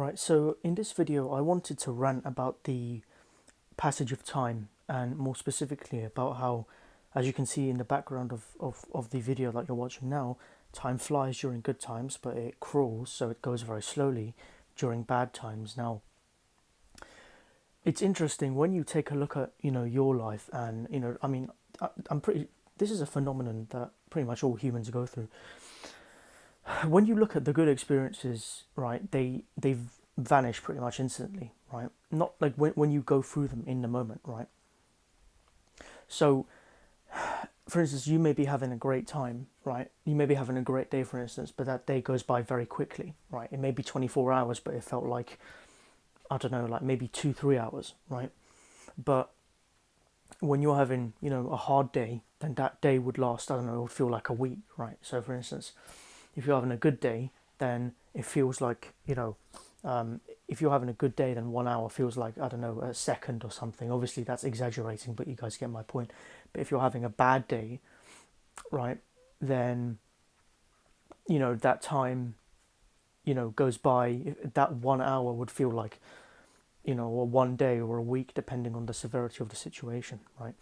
Right, so in this video, I wanted to rant about the passage of time and more specifically about how, as you can see in the background of the video that you're watching now, time flies during good times, but it crawls, so it goes very slowly during bad times. Now, it's interesting when you take a look at, your life and, I'm pretty, this is a phenomenon that pretty much all humans go through. When you look at the good experiences, right, they vanish pretty much instantly, right? Not like when you go through them in the moment, right? So, for instance, you may be having a great time, right? You may be having a great day, for instance, but that day goes by very quickly, right? It may be 24 hours, but it felt like, I don't know, like maybe 2, 3 hours, right? But when you're having, a hard day, then that day would last, I don't know, it would feel like a week, right? So, for instance, if you're having a good day, then it feels like, if you're having a good day, then 1 hour feels like, I don't know, a second or something. Obviously, that's exaggerating, but you guys get my point. But if you're having a bad day, right, then, that time, goes by, that 1 hour would feel like, or one day or a week, depending on the severity of the situation, right?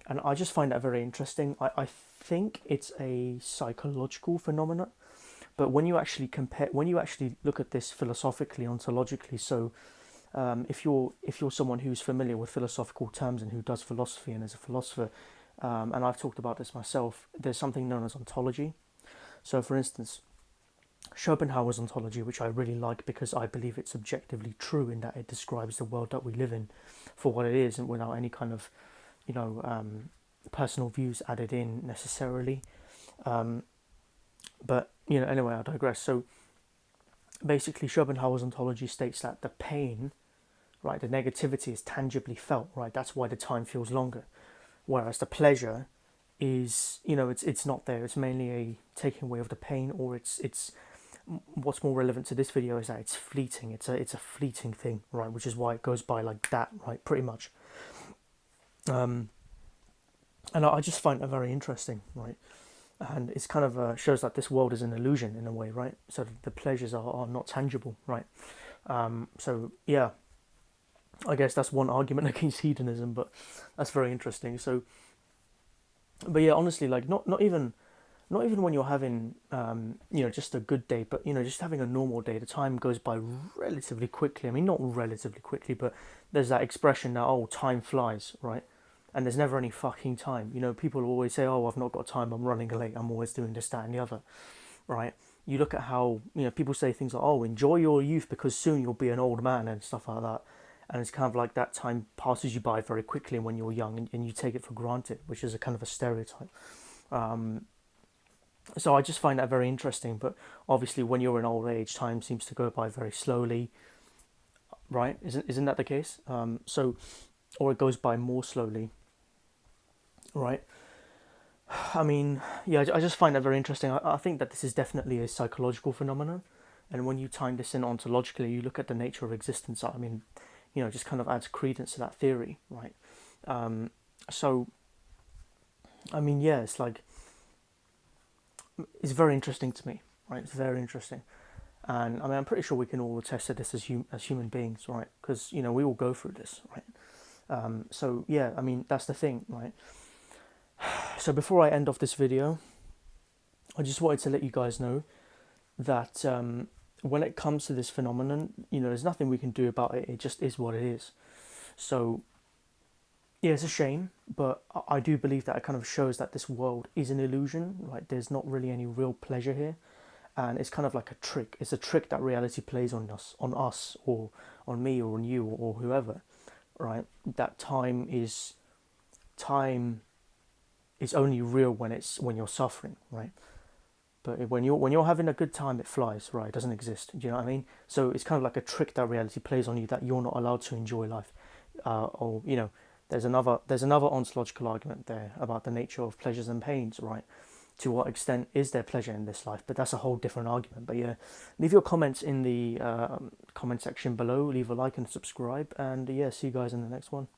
And I just find that very interesting. I think it's a psychological phenomenon. But when you actually look at this philosophically, ontologically, so if you're someone who's familiar with philosophical terms and who does philosophy and is a philosopher, and I've talked about this myself, there's something known as ontology. So, for instance, Schopenhauer's ontology, which I really like because I believe it's objectively true in that it describes the world that we live in for what it is and without any kind of, you know, um, personal views added in necessarily. Um, but anyway, I digress. So basically, Schopenhauer's ontology states that the pain, right, the negativity is tangibly felt, right. That's why the time feels longer. Whereas the pleasure is, it's not there. It's mainly a taking away of the pain, or it's what's more relevant to this video is that it's fleeting. It's a fleeting thing, right, which is why it goes by like that, right, pretty much. Um, and I just find that very interesting, right. And it's kind of shows that this world is an illusion in a way, right? So the pleasures are not tangible, right? So yeah, I guess that's one argument against hedonism, but that's very interesting. So, but yeah, honestly, like not even when you're having just a good day, but just having a normal day, the time goes by relatively quickly. I mean, not relatively quickly, but there's that expression that, oh, time flies, right? And there's never any fucking time. People always say, oh, I've not got time, I'm running late, I'm always doing this, that, and the other, right? You look at how, people say things like, oh, enjoy your youth because soon you'll be an old man and stuff like that. And it's kind of like that time passes you by very quickly when you're young, and you take it for granted, which is a kind of a stereotype. Um, so I just find that very interesting. But obviously, when you're in old age, time seems to go by very slowly, right? Isn't that the case? Or it goes by more slowly, right? I mean, yeah, I just find that very interesting. I think that this is definitely a psychological phenomenon, and when you tie this in ontologically, you look at the nature of existence. I mean, it just kind of adds credence to that theory, right? Um, so, I mean, yeah, it's very interesting to me, right? It's very interesting. And I mean, I'm pretty sure we can all attest to this as human beings, right? Because we all go through this, right? So yeah, I mean that's the thing, right? So before I end off this video, I just wanted to let you guys know that when it comes to this phenomenon, there's nothing we can do about it. It just is what it is. So yeah, it's a shame, but I do believe that it kind of shows that this world is an illusion, right? There's not really any real pleasure here, and it's kind of like a trick. It's a trick that reality plays on us, or on me, or on you, or whoever, right? That time is only real when you're suffering, right? But when you're having a good time, it flies, right? It doesn't exist. Do you know what I mean? So it's kind of like a trick that reality plays on you, that you're not allowed to enjoy life, or there's another ontological argument there about the nature of pleasures and pains, right? To what extent is there pleasure in this life? But that's a whole different argument. But yeah, leave your comments in the comment section below. Leave a like and subscribe, and yeah, see you guys in the next one.